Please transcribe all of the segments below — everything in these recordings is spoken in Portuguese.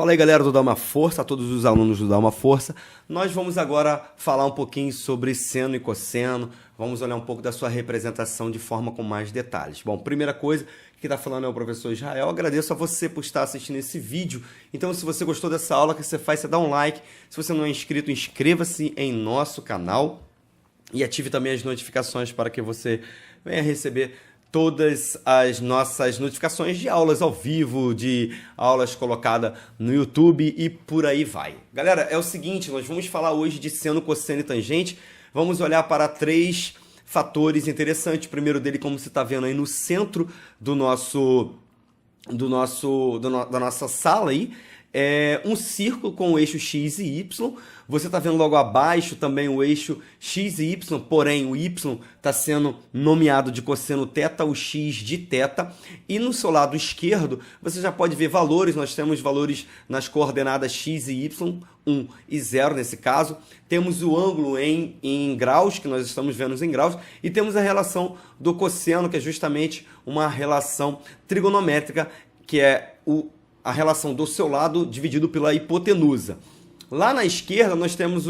Fala aí, galera do Dá Uma Força, a todos os alunos do Dá Uma Força. Nós vamos agora falar um pouquinho sobre seno e cosseno, vamos olhar um pouco da sua representação de forma com mais detalhes. Bom, primeira coisa que está falando é o professor Israel. Agradeço a você por estar assistindo esse vídeo. Então, se você gostou dessa aula, o que você faz? Você dá um like. Se você não é inscrito, inscreva-se em nosso canal e ative também as notificações para que você venha receber todas as nossas notificações de aulas ao vivo, de aulas colocadas no YouTube e por aí vai. Galera, é o seguinte, nós vamos falar hoje de seno, cosseno e tangente. Vamos olhar para três fatores interessantes. O primeiro dele, como você está vendo aí no centro da nossa sala aí, é um círculo com o eixo X e Y. Você está vendo logo abaixo também o eixo X e Y, porém o Y está sendo nomeado de cosseno θ, o X de θ. E no seu lado esquerdo, você já pode ver valores. Nós temos valores nas coordenadas X e Y, 1 e 0 nesse caso. Temos o ângulo em graus, que nós estamos vendo em graus. E temos a relação do cosseno, que é justamente uma relação trigonométrica, que é a relação do seu lado dividido pela hipotenusa. Lá na esquerda nós temos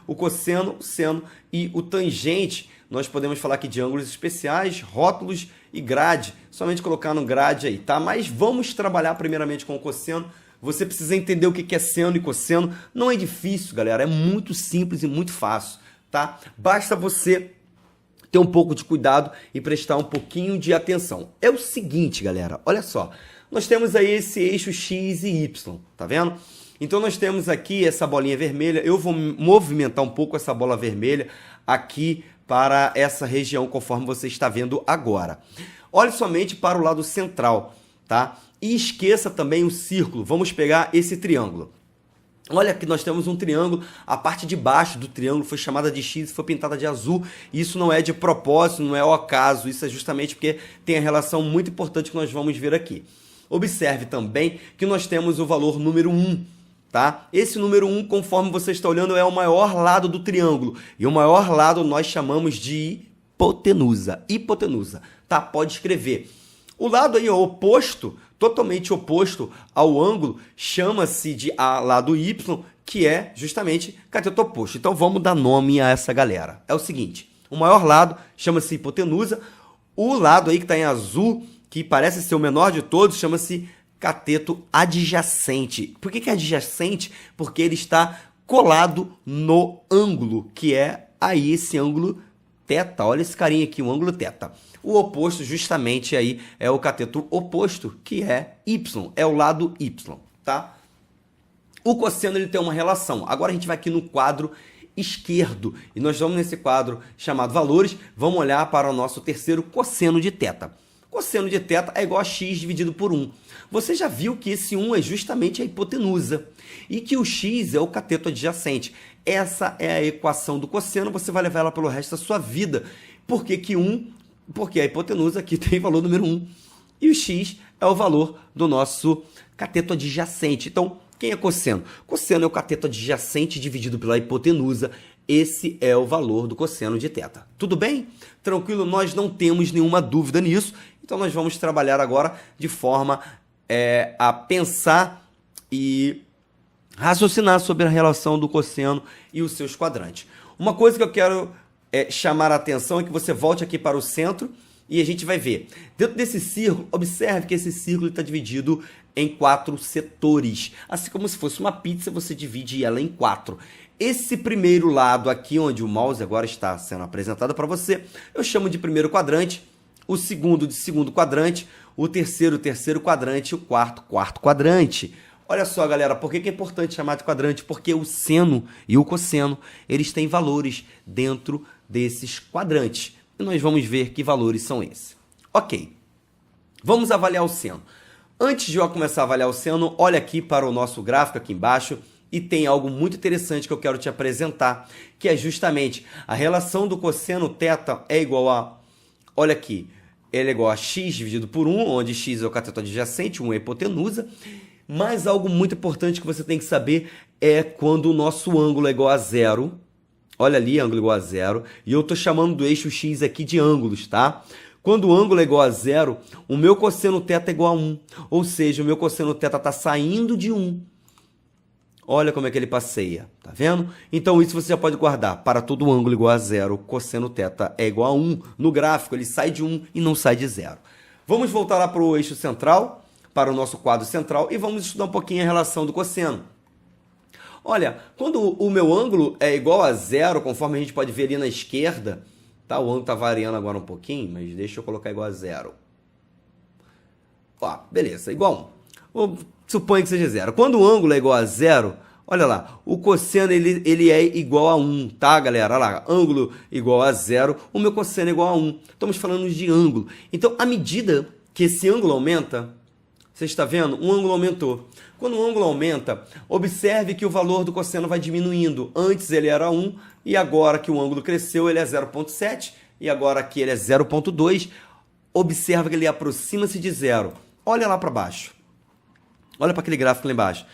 o cosseno, o seno e o tangente. Nós podemos falar aqui de ângulos especiais, rótulos e grade. Somente colocar no grade aí, tá? Mas vamos trabalhar primeiramente com o cosseno. Você precisa entender o que é seno e cosseno. Não é difícil, galera. É muito simples e muito fácil, tá? Basta você ter um pouco de cuidado e prestar um pouquinho de atenção. É o seguinte, galera. Olha só. Nós temos aí esse eixo X e Y, tá vendo? Então nós temos aqui essa bolinha vermelha. Eu vou movimentar um pouco essa bola vermelha aqui para essa região, conforme você está vendo agora. Olhe somente para o lado central, tá? E esqueça também o círculo. Vamos pegar esse triângulo. Olha que nós temos um triângulo, a parte de baixo do triângulo foi chamada de X e foi pintada de azul. Isso não é de propósito, não é ao acaso, isso é justamente porque tem a relação muito importante que nós vamos ver aqui. Observe também que nós temos o valor número 1, tá? Esse número 1, conforme você está olhando, é o maior lado do triângulo. E o maior lado nós chamamos de hipotenusa. Hipotenusa, tá? Pode escrever. O lado aí oposto, totalmente oposto ao ângulo, chama-se de lado Y, que é justamente cateto oposto. Então vamos dar nome a essa galera. É o seguinte, o maior lado chama-se hipotenusa, o lado aí que está em azul, que parece ser o menor de todos, chama-se cateto adjacente. Por que é adjacente? Porque ele está colado no ângulo, que é aí esse ângulo θ. Olha esse carinha aqui, o ângulo θ. O oposto justamente aí é o cateto oposto, que é Y, é o lado Y, tá? O cosseno ele tem uma relação. Agora a gente vai aqui no quadro esquerdo e nós vamos nesse quadro chamado valores, vamos olhar para o nosso terceiro cosseno de θ. Cosseno de θ é igual a x dividido por 1. Você já viu que esse 1 é justamente a hipotenusa e que o x é o cateto adjacente. Essa é a equação do cosseno, você vai levar ela pelo resto da sua vida. Por que que 1? Porque a hipotenusa aqui tem valor número 1 e o x é o valor do nosso cateto adjacente. Então, quem é cosseno? Cosseno é o cateto adjacente dividido pela hipotenusa. Esse é o valor do cosseno de θ. Tudo bem? Tranquilo? Nós não temos nenhuma dúvida nisso. Então, nós vamos trabalhar agora de forma a pensar e raciocinar sobre a relação do cosseno e os seus quadrantes. Uma coisa que eu quero chamar a atenção é que você volte aqui para o centro e a gente vai ver. Dentro desse círculo, observe que esse círculo está dividido em 4 setores. Assim como se fosse uma pizza, você divide ela em 4. Esse primeiro lado aqui, onde o mouse agora está sendo apresentado para você, eu chamo de primeiro quadrante, o segundo de segundo quadrante, o terceiro quadrante e o quarto quadrante. Olha só, galera, por que é importante chamar de quadrante? Porque o seno e o cosseno, eles têm valores dentro desses quadrantes. E nós vamos ver que valores são esses. Ok, vamos avaliar o seno. Antes de eu começar a avaliar o seno, olha aqui para o nosso gráfico aqui embaixo e tem algo muito interessante que eu quero te apresentar, que é justamente a relação do cosseno θ é igual a, olha aqui, ele é igual a x dividido por 1, onde x é o cateto adjacente, 1 é a hipotenusa. Mas algo muito importante que você tem que saber é quando o nosso ângulo é igual a 0. Olha ali, ângulo igual a 0. E eu estou chamando do eixo x aqui de ângulos, tá? Quando o ângulo é igual a 0, o meu cosseno θ é igual a 1. Ou seja, o meu cosseno θ está saindo de 1 Olha como é que ele passeia, tá vendo? Então isso você já pode guardar. Para todo ângulo igual a zero, cosseno θ é igual a 1. No gráfico ele sai de 1 e não sai de 0. Vamos voltar lá para o eixo central, para o nosso quadro central, e vamos estudar um pouquinho a relação do cosseno. Olha, quando o meu ângulo é igual a 0, conforme a gente pode ver ali na esquerda, tá? O ângulo está variando agora um pouquinho, mas deixa eu colocar igual a 0. Ó, beleza, igual a 1. Suponha que seja 0. Quando o ângulo é igual a 0, olha lá, o cosseno ele é igual a 1, tá, galera? Olha lá, ângulo igual a 0, o meu cosseno é igual a 1. Estamos falando de ângulo. Então, à medida que esse ângulo aumenta, você está vendo? Um ângulo aumentou. Quando o ângulo aumenta, observe que o valor do cosseno vai diminuindo. Antes ele era 1 e agora que o ângulo cresceu, ele é 0,7 e agora aqui ele é 0,2. Observa que ele aproxima-se de 0. Olha lá para baixo. Olha para aquele gráfico lá embaixo.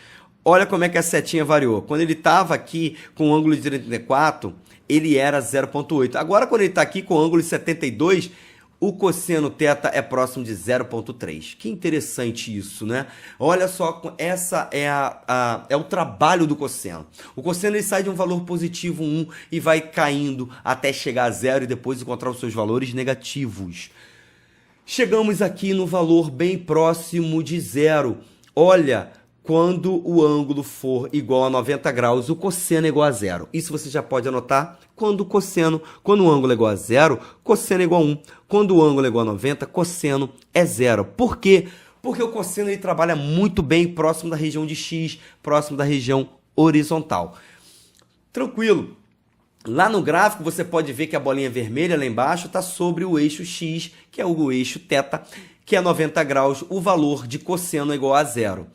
Olha como é que a setinha variou. Quando ele estava aqui com o ângulo de 34, ele era 0,8. Agora, quando ele está aqui com o ângulo de 72, o cosseno θ é próximo de 0,3. Que interessante isso, né? Olha só, essa é o trabalho do cosseno. O cosseno ele sai de um valor positivo 1 e vai caindo até chegar a 0 e depois encontrar os seus valores negativos. Chegamos aqui no valor bem próximo de 0. Olha, quando o ângulo for igual a 90 graus, o cosseno é igual a 0. Isso você já pode anotar. Quando o ângulo é igual a 0, cosseno é igual a 1. Quando o ângulo é igual a 90, cosseno é 0. Por quê? Porque o cosseno ele trabalha muito bem próximo da região de x, próximo da região horizontal. Tranquilo. Lá no gráfico você pode ver que a bolinha vermelha lá embaixo está sobre o eixo x, que é o eixo θ, que é 90 graus, o valor de cosseno é igual a 0.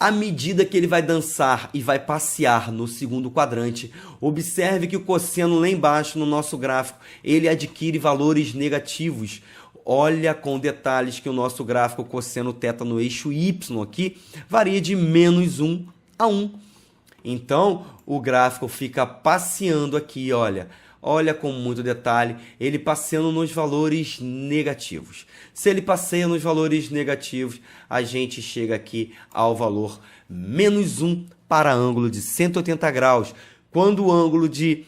À medida que ele vai dançar e vai passear no segundo quadrante, observe que o cosseno lá embaixo no nosso gráfico, ele adquire valores negativos. Olha com detalhes que o nosso gráfico cosseno θ no eixo y aqui varia de menos 1 a 1. Então, o gráfico fica passeando aqui, olha. Olha com muito detalhe, ele passeando nos valores negativos. Se ele passeia nos valores negativos, a gente chega aqui ao valor menos 1 para ângulo de 180 graus. Quando o ângulo de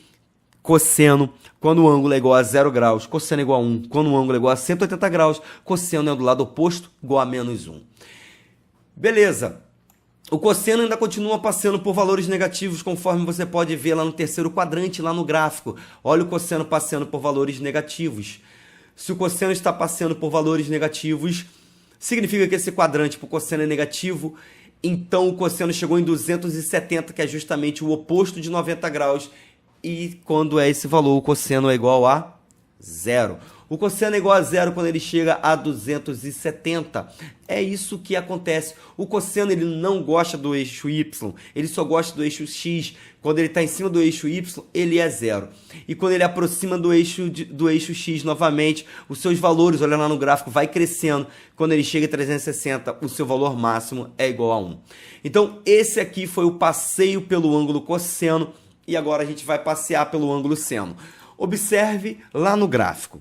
cosseno, quando o ângulo é igual a 0 graus, cosseno é igual a 1. Quando o ângulo é igual a 180 graus, cosseno é do lado oposto, igual a menos 1. Beleza. O cosseno ainda continua passeando por valores negativos, conforme você pode ver lá no terceiro quadrante, lá no gráfico. Olha o cosseno passeando por valores negativos. Se o cosseno está passeando por valores negativos, significa que esse quadrante para o cosseno é negativo. Então, o cosseno chegou em 270, que é justamente o oposto de 90 graus. E quando é esse valor, o cosseno é igual a 0. O cosseno é igual a 0 quando ele chega a 270. É isso que acontece. O cosseno ele não gosta do eixo y, ele só gosta do eixo x. Quando ele está em cima do eixo y, ele é 0. E quando ele aproxima do eixo x novamente, os seus valores, olha lá no gráfico, vai crescendo. Quando ele chega a 360, o seu valor máximo é igual a 1. Então, esse aqui foi o passeio pelo ângulo cosseno. E agora a gente vai passear pelo ângulo seno. Observe lá no gráfico.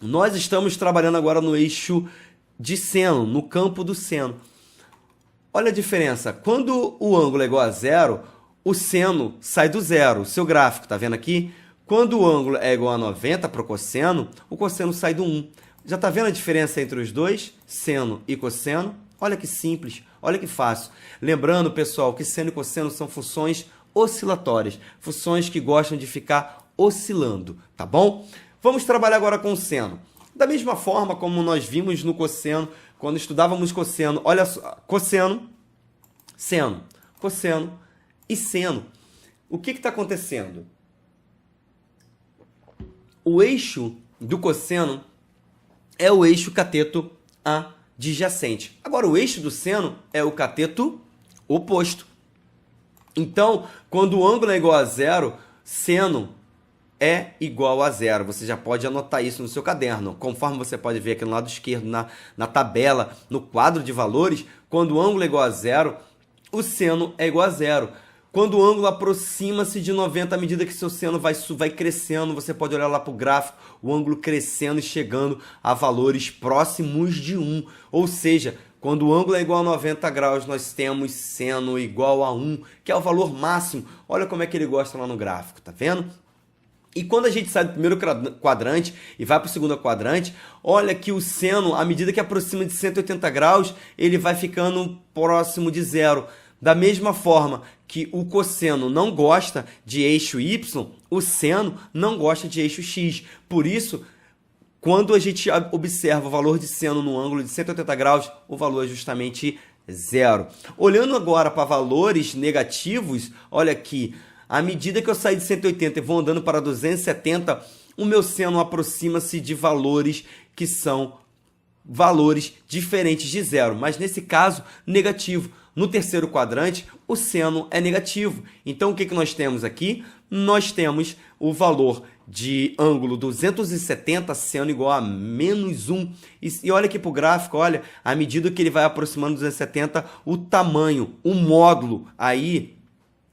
Nós estamos trabalhando agora no eixo de seno, no campo do seno. Olha a diferença. Quando o ângulo é igual a 0, o seno sai do 0. O seu gráfico, tá vendo aqui? Quando o ângulo é igual a 90 para o cosseno sai do 1. Já está vendo a diferença entre os dois? Seno e cosseno? Olha que simples, olha que fácil. Lembrando, pessoal, que seno e cosseno são funções oscilatórias, funções que gostam de ficar oscilando, tá bom? Vamos trabalhar agora com o seno. Da mesma forma como nós vimos no cosseno, quando estudávamos cosseno, olha só, cosseno, seno, cosseno e seno. O que está acontecendo? O eixo do cosseno é o eixo cateto adjacente. Agora, o eixo do seno é o cateto oposto. Então, quando o ângulo é igual a 0, seno é igual a 0. Você já pode anotar isso no seu caderno. Conforme você pode ver aqui no lado esquerdo, na tabela, no quadro de valores, quando o ângulo é igual a 0, o seno é igual a 0. Quando o ângulo aproxima-se de 90, à medida que seu seno vai crescendo, você pode olhar lá para o gráfico, o ângulo crescendo e chegando a valores próximos de 1. Ou seja, Quando o ângulo é igual a 90 graus, nós temos seno igual a 1, que é o valor máximo. Olha como é que ele gosta lá no gráfico, tá vendo? E quando a gente sai do primeiro quadrante e vai para o segundo quadrante, olha que o seno, à medida que aproxima de 180 graus, ele vai ficando próximo de zero. Da mesma forma que o cosseno não gosta de eixo Y, o seno não gosta de eixo X. Por isso, quando a gente observa o valor de seno no ângulo de 180 graus, o valor é justamente zero. Olhando agora para valores negativos, olha aqui, à medida que eu saio de 180 e vou andando para 270, o meu seno aproxima-se de valores que são valores diferentes de zero, mas nesse caso, negativo. No terceiro quadrante, o seno é negativo. Então, o que nós temos aqui? Nós temos o valor de ângulo 270, seno igual a menos 1. E olha aqui para o gráfico, olha, à medida que ele vai aproximando 270, o tamanho, o módulo aí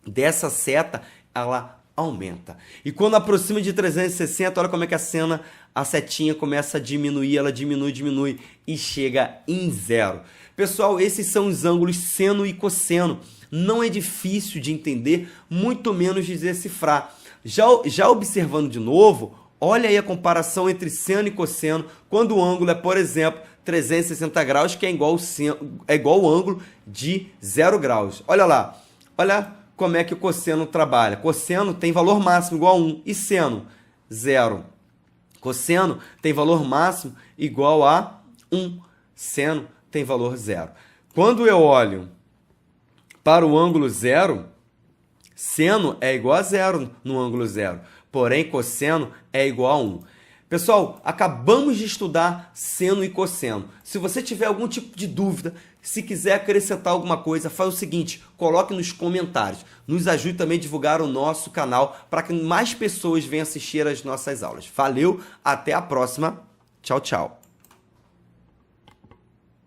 dessa seta, ela aumenta. E quando aproxima de 360, olha como é que a setinha começa a diminuir, ela diminui e chega em zero. Pessoal, esses são os ângulos seno e cosseno. Não é difícil de entender, muito menos de decifrar. Já observando de novo, olha aí a comparação entre seno e cosseno, quando o ângulo é, por exemplo, 360 graus, que é igual ao ângulo de 0 graus. Olha lá, olha como é que o cosseno trabalha. Cosseno tem valor máximo igual a 1 e seno, 0. Cosseno tem valor máximo igual a 1, seno tem valor 0. Quando eu olho para o ângulo 0, seno é igual a 0 no ângulo 0, porém cosseno é igual a 1. Pessoal, acabamos de estudar seno e cosseno. Se você tiver algum tipo de dúvida, se quiser acrescentar alguma coisa, faz o seguinte, coloque nos comentários. Nos ajude também a divulgar o nosso canal para que mais pessoas venham assistir às nossas aulas. Valeu, até a próxima. Tchau, tchau.